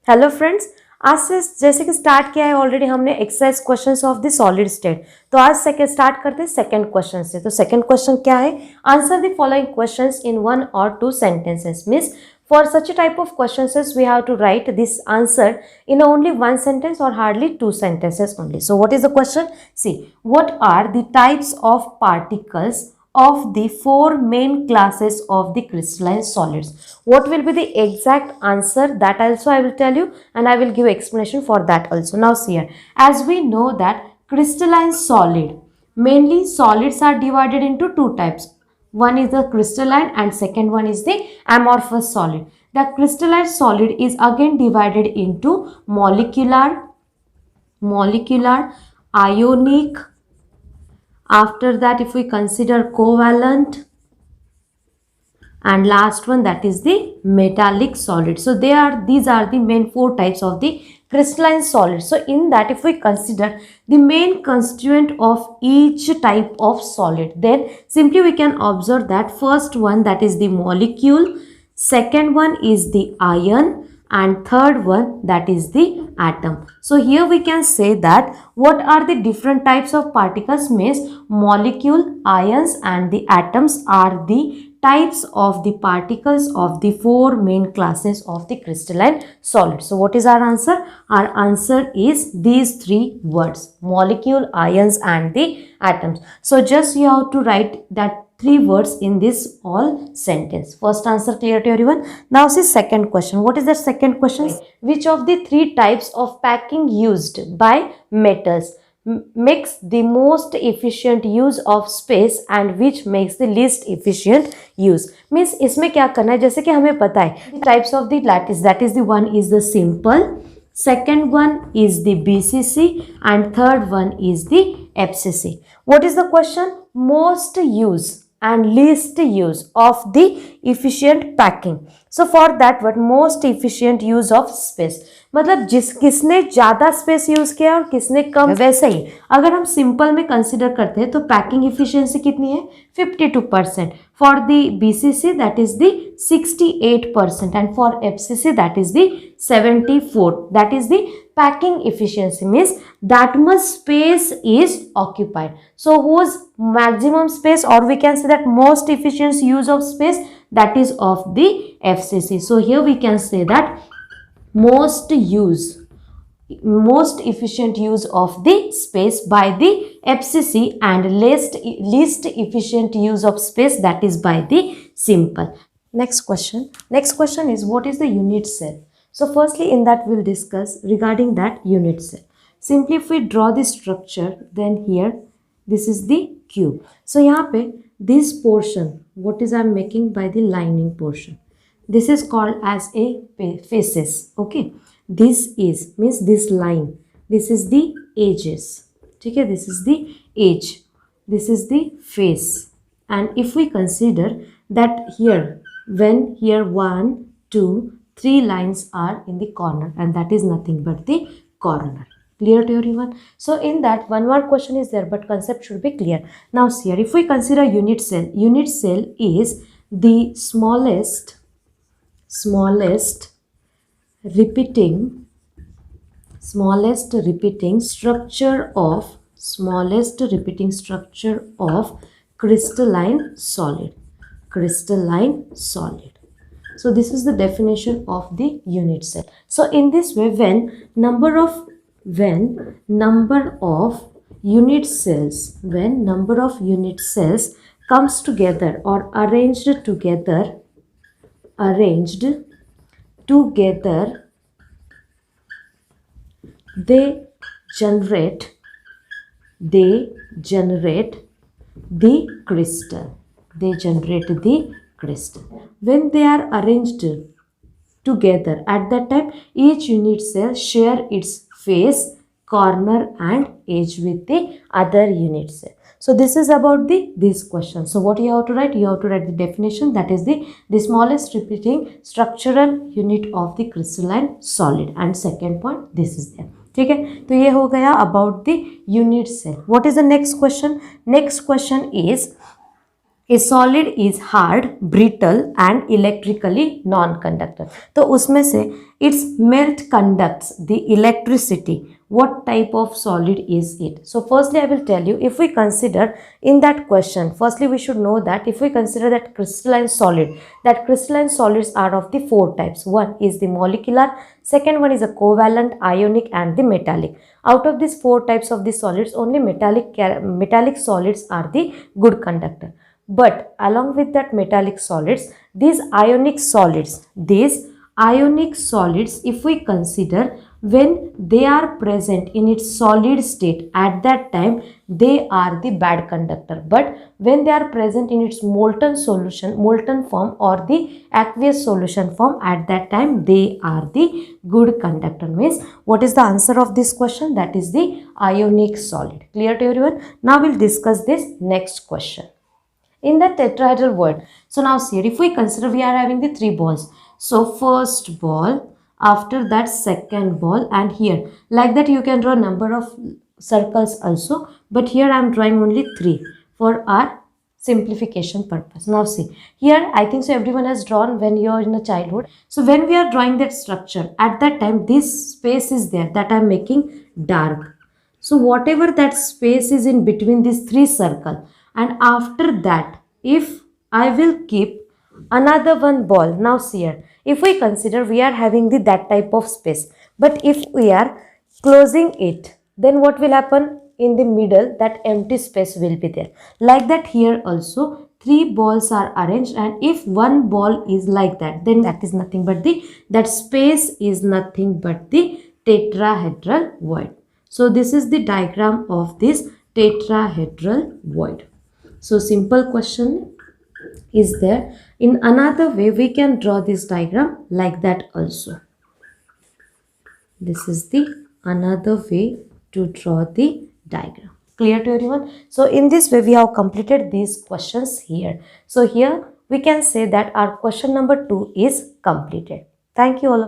Hello friends, आज से जैसे कि स्टार्ट किया है ऑलरेडी हमने exercise questions of the solid state. तो आज सेकंड स्टार्ट करते हैं सेकंड क्वेश्चन से। तो सेकंड क्वेश्चन क्या है? Answer the following questions in 1 or 2 sentences। Means for such a type of questions we have to write this answer in only 1 sentence or hardly 2 sentences only. So what is the question? See, what are the types of particles of the 4 main classes of the crystalline solids? What will be the exact answer? That also I will tell you, and I will give explanation for that also. Now see here, as we know that crystalline solid, mainly solids are divided into 2 types. One is the crystalline and second one is the amorphous solid. The crystalline solid is again divided into molecular, ionic. After that, if we consider covalent, and last one, that is the metallic solid. So these are the main 4 types of the crystalline solid. So in that, if we consider the main constituent of each type of solid, then simply we can observe that first one, that is the molecule, second one is the ion, and third one, that is the atom. So here we can say that what are the different types of particles? Means molecule, ions and the atoms are the types of the particles of the 4 main classes of the crystalline solid. So what is our answer? Our answer is these 3 words: molecule, ions and the atoms. So just you have to write that 3 words in this all sentence. First answer clear to everyone? Now see second question. What is the second question? Which of the 3 types of packing used by metals makes the most efficient use of space and which makes the least efficient use? Means इसमें क्या करना है, जैसे कि हमें पता है the types of the lattice, that is the one is the simple, second one is the BCC and third one is the FCC. What is the question? Most use and least use of the efficient packing. So for that what most efficient use of space, मतलब किसने ज्यादा space use किया और किसने कम। वैसे ही अगर हम simple में कंसिडर करते हैं तो पैकिंग इफिशियंसी कितनी है? 52%. For the BCC that is the 68% and for FCC that is the 74. That is the packing efficiency, means that much space is occupied. So whose maximum space, or we can say that most efficient use of space, that is of the FCC. So here we can say that most efficient use of the space by the FCC and least efficient use of space, that is by the simple. Next question is, what is the unit cell? So firstly in that we'll discuss regarding that unit cell. Simply if we draw the structure, then here this is the cube. So यहाँ पे this portion, what is I'm making by the lining portion, this is called as a faces. Okay, this is means this line, this is the edges. ठीक है, this is the edge, this is the face. And if we consider that here, when here 1 2 3 lines are in the corner, and that is nothing but the corner. Clear to everyone? So in that one more question is there, but concept should be clear. Now see here, if we consider unit cell is the smallest repeating structure of crystalline solid. So this is the definition of the unit cell. So in this way, when number of unit cells comes together or arranged together, they generate the crystal. When they are arranged together, at that time each unit cell share its face, corner and edge with the other unit cell. So this is about this question. So what you have to write? You have to write the definition, that is the smallest repeating structural unit of the crystalline solid, and second point this is there. ठीक है, तो ये हो गया about the unit cell. What is the next question? Next question is, A solid is hard, brittle and electrically non conductor. तो उसमें से it's melt conducts the electricity. What type of solid is it? So firstly I will tell you, if we consider in that question, firstly we should know that if we consider that crystalline solid, that crystalline solids are of the four types. One is the molecular, second one is a covalent, ionic and the metallic. Out of these four types of the solids, only metallic solids are the good conductor. But along with that metallic solids, these ionic solids, if we consider, when they are present in its solid state, at that time they are the bad conductor. But when they are present in its molten form or the aqueous solution form, at that time they are the good conductor. Means what is the answer of this question? That is the ionic solid. Clear to everyone? Now we'll discuss this next question. In the tetrahedral void, so now see, if we consider, we are having the three balls. So first ball, after that second ball, and here like that you can draw number of circles also, but here I am drawing only 3 for our simplification purpose. Now see, here I think so everyone has drawn when you are in a childhood. So when we are drawing that structure, at that time this space is there that I am making dark. So whatever that space is in between these three circles, and after that if I will keep another one ball. Now see here, if we consider, we are having that type of space, but if we are closing it, then what will happen? In the middle that empty space will be there. Like that here also 3 balls are arranged, and if one ball is like that, then that is nothing but that space is nothing but the tetrahedral void. So this is the diagram of this tetrahedral void. So simple question is there. In another way we can draw this diagram like that also. This is the another way to draw the diagram. Clear to everyone? So in this way we have completed these questions here. So here we can say that our question number 2 is completed. Thank you all.